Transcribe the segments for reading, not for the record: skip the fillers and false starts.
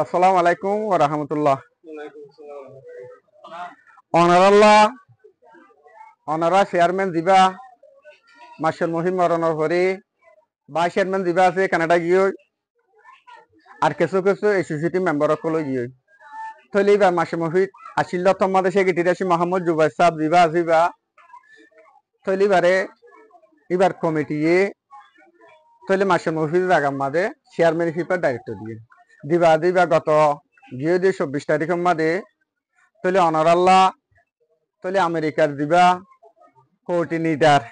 আসসালামু আলাইকুম ওয়া রাহমাতুল্লাহ। অনারাল্লাহ অনারা চেয়ারম্যান দিবা মাসুল মহিম মরণর হরি বা চেয়ারম্যান দিবা আছে কানাডা গিয়ে আর কিছু কিছু এসোসিয়েটি মেম্বার সকল গিয়ে থলি বা মাসে মহিত আসিল তোমাদের সেক্রেটারি আসি মোহাম্মদ জুবাই সাহেব দিবা আসিবা থলি বারে এবার কমিটি থলি মাসে মহিদ জাগাম মাদে চেয়ারম্যান হিসাবে দায়িত্ব দিয়ে দিবা দিবা গত গিয়ে 24 তারিখের মাদে তলে অনারাল্লাহ তলে আমেরিকার দিবা কোঅর্ডিনেটর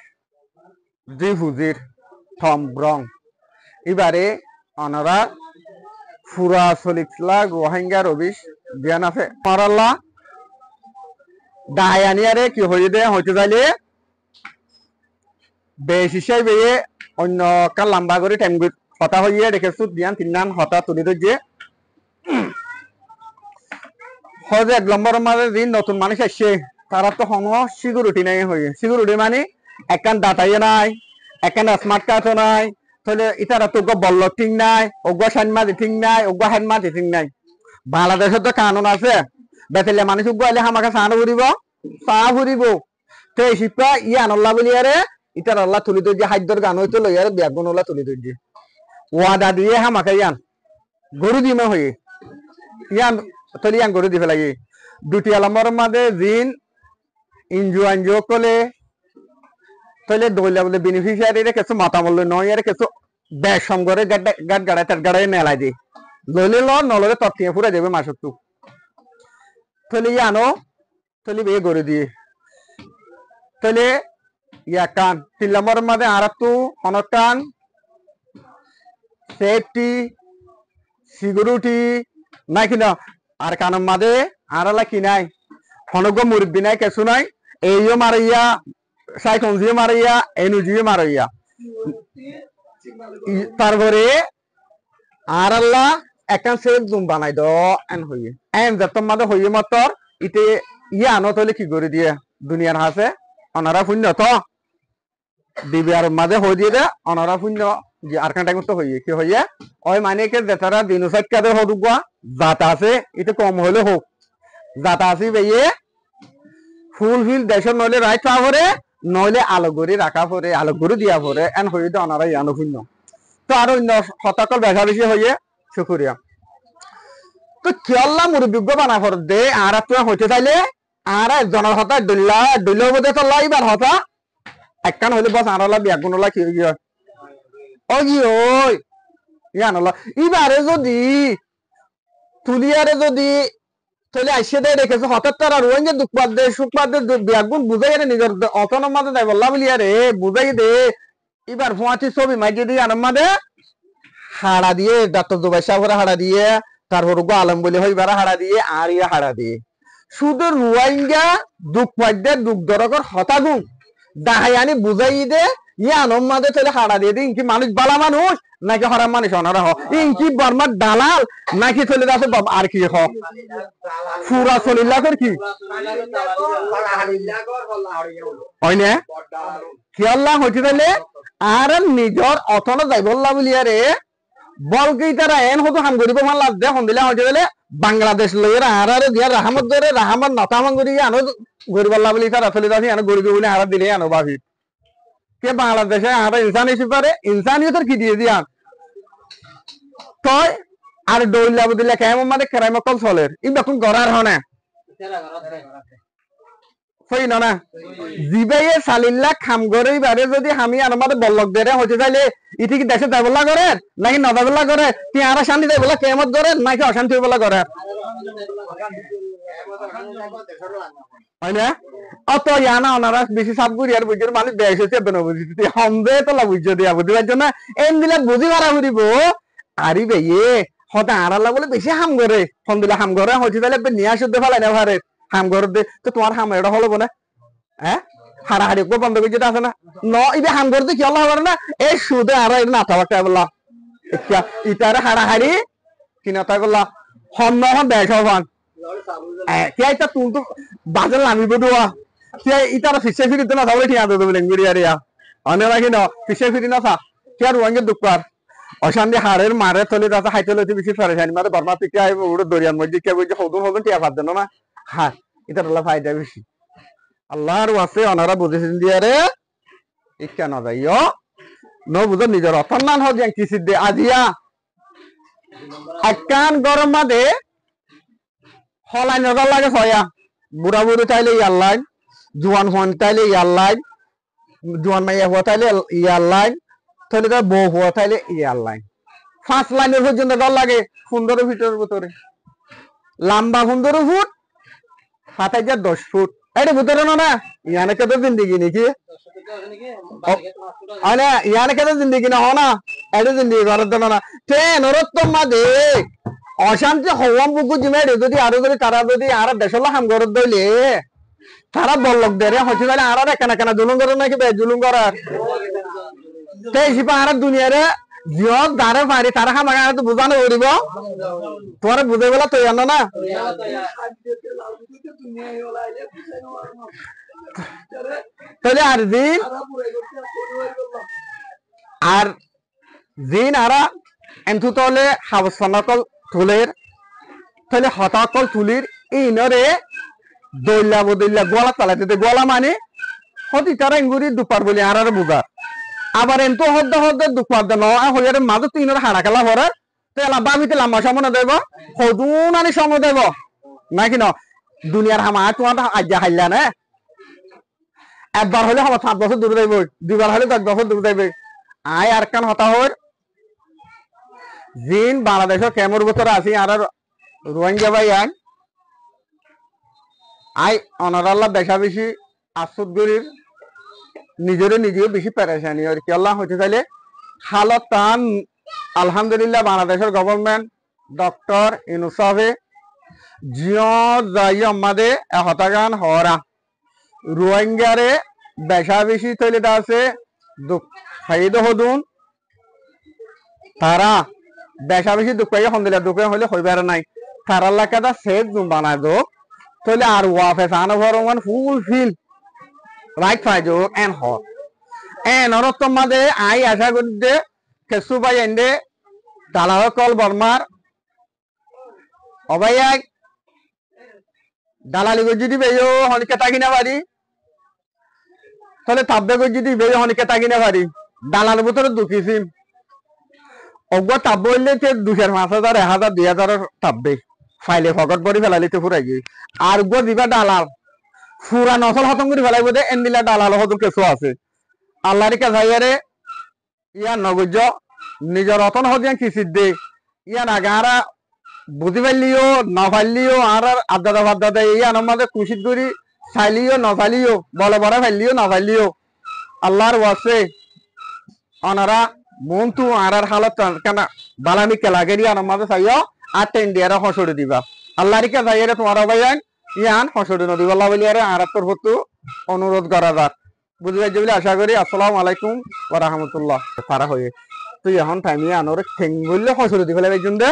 দুই হুজির থম ব্রং এবারে অনারা ফুরা সলিকলা রোহিঙ্গা রবিশ জ্ঞান আছে অনারাল্লাহ দায়ানিয়ারে কি হইতে হইতে যাইলে বেশ হিসাবে অন্য কাল লম্বা করে টাইম হতা হইয়ে রেখেছো ধ্যান তিন হতা তুলি যে হজে 1 নম্বরের মাঝে দিন নতুন মানুষ আসছে তারা তো কোনো সিকিউরিটি নাই হয়ে সিকিউরিটি মানে একখান ডাটাই নাই একখান স্মার্ট কার্ডও নাই তাহলে ইতারা তো বল্ল ঠিক নাই অজ্ঞ সানমাজি ঠিক নাই অজ্ঞ হানমাজি ঠিক নাই বাংলাদেশের তো কানুন আছে বেতেলে মানুষ উগ্র আইলে আমাকে চাহ ফুরিব চাহ ফুরিব তো এই শিপা আনল্লা বলি আরে ইতার আল্লাহ তুলি ধরছে হাইদর গান হইতো লই আরে ব্যাগুন ওলা তুলি ধরছে ওয়াদা দিয়ে আমাকে গরু দিমে হয়ে তলি গরু দিবে লাগে দুটি আলম্বর মাঝে জিন এনজিও কলে তাহলে দইলা বলে বেনিফিশিয়ারি রে কিছু মাতামূল্য নয় আর কিছু বেসম করে গাট গাড়ায় তার গাড়ায় নেলাই দি লইলে নললে তত্তিয়ে ফুরে দেবে মাসক টু তাহলে আনো তাহলে বে গরু দিয়ে তাহলে কান 3 নম্বর মাঝে আর একটু অনটান সেফটি সিকিউরিটি নাই কিনা আর কানের মাঝে আড়ালা কি নাই হনগ মুরব্বী নাই কিছু নাই এইও মারাইয়া সাইকনজিও মারাইয়া এনুজিও মারাইয়া তারপরে আর আল্লাহ একখান সেফ জুম বানাই দ এন হইয়ে এন যতম মাঝে হইয়ে মাত্র ইতে আনো তলে কি করে দিয়ে দুনিয়ার হাসে অনারা শূন্য তো দিবি আর মাঝে হয়ে দিয়ে দে অনারা শূন্য যে আর কান টাইম তো হইয়ে কি হইয়ে ওই মানে কে যেতারা দিনুসাইড কাদের হদুকা জাত আছে এটা কম হলে হোক জাত আছে বেয়ে ফুলফিল দেশের নইলে রাইট পা ভরে নইলে আলোগরি রাখা পরে আলোগরি দিয়া পরে এন হইয়ে দে অনারা ইয়ানো শূন্য তো আর অন্য শতাকল বেশা বেশি হইয়ে শুকুরিয়া তো কেল্লা মুরব্বিজ্ঞ বানা পর দে আর তুই হইতে চাইলে আর একজনের হতা ডুল্লা বোধে তো লাইবার হতা একখান হইলে বস আনালা বিয়াগুনলা কি হইয়া ওই ইয়ানলা ইবারে যদি তুলিয়ারে যদি তাহলে আইসে দেয় রেখেছে হঠাৎ তারা রোহিঙ্গা দুঃখপাত দে সুখপাত দে বিয়াগুন বুঝাই রে নিজের অতনের মাঝে দেয় বললা বলিয়া রে বুঝাই দে এবার ফুয়াটি ছবি মাইকে দিয়ে আনম মাঝে হাড়া দিয়ে ডাক্তার জুবাই সাহেবের হাড়া দিয়ে তারপর গো আলম বলে হইবার হাড়া দিয়ে আর ইয়া হাড়া দিয়ে শুধু রোহিঙ্গা দুঃখপাত দে দুঃখ দরকর হতাগুন দাহায়ানি বুঝাই দে আনম মাঝে তাহলে হাড়া দিয়ে দি ইনকি মানুষ বালা মানুষ নাকি হরাম মানুষ অনারা হ ইনকি বর্মার দালাল নাকি চলে যাচ্ছে আর কি হ পুরা চলিল্লাখের কি হয় না কি আল্লাহ হইতে তাইলে আর নিজর অথন যাই বললা বলিয়া রে বলকে তারা এন হতো হাম গরিব মান লাভ দে হন্দিলা হইতে তাইলে বাংলাদেশ লইয়ের আর দিয়া রাহামত ধরে রাহামত নতামান করি আনো গরিব আল্লাহ বলি তারা চলে যাচ্ছি আনো গরিব বলে হারা দিলে আনো বাভি কে বাংলাদেশে হারা ইনসান হিসেবে পারে ইনসানিয়তের কি দিয়ে দিয়া তয় আর দৌলা বুদিলে কেমন মানে কেরামকল চলের ই দেখুন গড়ার হনে সই না জিবাইয়ে সালিল্লা খাম গড়ই বারে যদি আমি আর আমাদের বল্লক দেরে হইতে চাইলে ইটি কি দেশে যাবলা করে নাকি নদাবলা করে কি আর শান্তি যাবলা কেমত করে নাকি অশান্তি হইবলা করে হয় না অত ইয়ানা ওনারা বেশি সাবগুড়ি আর বুঝে মানুষ বেশ হচ্ছে বুঝতে হমদে তোলা বুঝতে দিয়া বুঝবার জন্য এম দিলে বুঝি মারা ঘুরিব আরি বেয়ে হতে আড়াল্লা বলে বেশি হাম করে ফোন দিলে হাম করে হচ্ছে তাহলে নিয়ে আসতে ফেলাই না ভারে হাম করে দে তো তোমার হাম এটা হলো না হ্যাঁ হাড়াহাড়ি বন্ধ করে যেটা আছে না ন ইবে হাম করে কি আল্লাহ করে না এই সুদে আর না থাকা বললা ইটারে হাড়াহাড়ি কিনা তাই বললা হন ন হন বেশ হন কে এটা তুই তো বাজার নামিব দোয়া কে ইটারা ফিসে ফিরিতে না তাহলে ঠিক আছে বলে ইংরেজি আরিয়া অনেক রাখি না ফিসে ফিরি না থা কে আর রোহিঙ্গা দুঃখ অশান্তি হাড়ের মারে তলে তাতে হাইতে লইতে বেশি ফেরেশানি মারে বর্মা পিকে আই ওড়ে দরিয়ার মধ্যে কে কইছে হদুন হদুন টিয়া পাদ না হ্যাঁ এটা আল্লাহ ফায়দা বেশি আল্লাহর ওয়াসে অনারা বুঝেছেন দিয়া রে ইচ্ছা না যাইও ন বুঝো নিজের অতন্নান হদ yang কিসিদ দে আজিয়া আকান গরম মাদে হলাই নজর লাগে ছয়া বুড়া বুড়ি চাইলে ইয়াল্লাই জুয়ান ফোন চাইলে ইয়াল্লাই জুয়ান মাইয়া হওয়া চাইলে ইয়াল্লাই তাহলে তার বউ হওয়া চাইলে ইয়াল্লাই 5 লাইনের পর্যন্ত ডর লাগে 15 ফিটের ভিতরে লম্বা 15 ফুট 10 ফুট এটা ভিতরে না ইয়ানে কত জিন্দগি নাকি আরে ইয়ানে কত জিন্দগি না হনা এটা জিন্দগি ঘরের জন্য না ট্রেন ওরত্তম মাদে অশান্তি হওয়াম বুকু জিমে যদি আরো যদি তারা যদি আর দেশলা হাম গরত দইলে তারা বলক দেরে হচ্ছে তাহলে আর কেনা কেনা জুলুম করে নাকি বে জুলুম করার তে সিপা আর দুনিয়ারে জিয়ত দারে পারি তারা হাম আর তো বুঝানো করিব তোরে বুঝাই বলা তুই জানো না তাহলে আর জিন আরা এন্থু তলে হাবসনকল তুলের তাহলে হতাকল তুলির ইনরে দইলা বদইলা গলা চালাইতে গলা মানে হতি তারা ইঙ্গুরি দুপার বলি আর বুঝার আবার এন্ত হদ্দ হদ্দ দুপার দেন হইয়ার মাঝে তিনের হারা খেলা ভরে তেলা বাবিতে লাম্বা সময় দেব হদুন আনি সময় দেব নাকি ন দুনিয়ার হামা তোমার আজ্ঞা হাইলা না একবার হলে আমার 7 বছর দূরে যাইব 2 বার হলে 10 বছর দূরে যাইবে আয় আর কান হতা হর জিন বাংলাদেশের কেমর বছর আছি আর রোহিঙ্গা ভাই আই অনারাল্লাহ বেশা বেশি আসুদ গরির নিজের নিজেও বেশি পেরেশানি আর কি আল্লাহ হইতে চাইলে হালত তান আলহামদুলিল্লাহ বাংলাদেশের গভর্নমেন্ট ডক্টর ইনুসাফে জিও যাই আমাদের হতাগান হরা রোহিঙ্গারে বেশা বেশি তৈলে আছে ফাইদ হদুন তারা বেশা বেশি দুঃখ পাই হন্দিলা দুঃখ হইলে হইবার নাই তার এলাকাটা সেফ জুম বানায় দো তাহলে আর ওয়াফে সানো ভরমান full fill right Faizo N হ এন অরত্তম মাদে আই আশা করি দে কেসু বাই এন্ডে দালাল কল বর্মার অবাই এক দালালি গো যদি বেয়ো হনিকে তাকিনা পারি তাহলে তাব্বে গো যদি বেয়ো হনিকে তাকিনা পারি দালাল ভিতরে দুঃখিছিম অজ্ঞ তাব্য হইলে 2,000 5,000 1,000 2,000 তাব্বে ফাইলে ফকট পরি ফেলাইতে ফুরাই গই আর গো দিবা দালাল ফুরা নসল হতম করে ফেলাইব দে এন্দিলা দালাল হত কিছু আছে আল্লাহর কাছে ইয়া নগজ নিজের রতন হদিয়া কিসিদ দে ইয়া নাগারা বুঝি পারলিও না পারলিও আর আদাদা বাদাদা ইয়া আমাদের খুশিদ করি চাইলিও না চাইলিও বলে বড় ফেললিও না ফেললিও আল্লাহর ওয়াসে অনারা মন্তু আর হালত কেনা বালামি কেলাগেরি আর আমাদের চাইও আর টেন্ডিয়ারা হসড়ে দিবা আল্লাহর কাছে যাইরে তোমার ভাইয়ান ইয়ান হসড়ে নদী বলা বলি আর তোর হতো অনুরোধ করা যাক বুঝি পাইছি বলে আশা করি আসসালামু আলাইকুম ওয়া রাহমাতুল্লাহ পারা হয়ে তুই এখন টাইমে আনোরে ঠেং বললে হসড়ে দি ফেলে একজন দে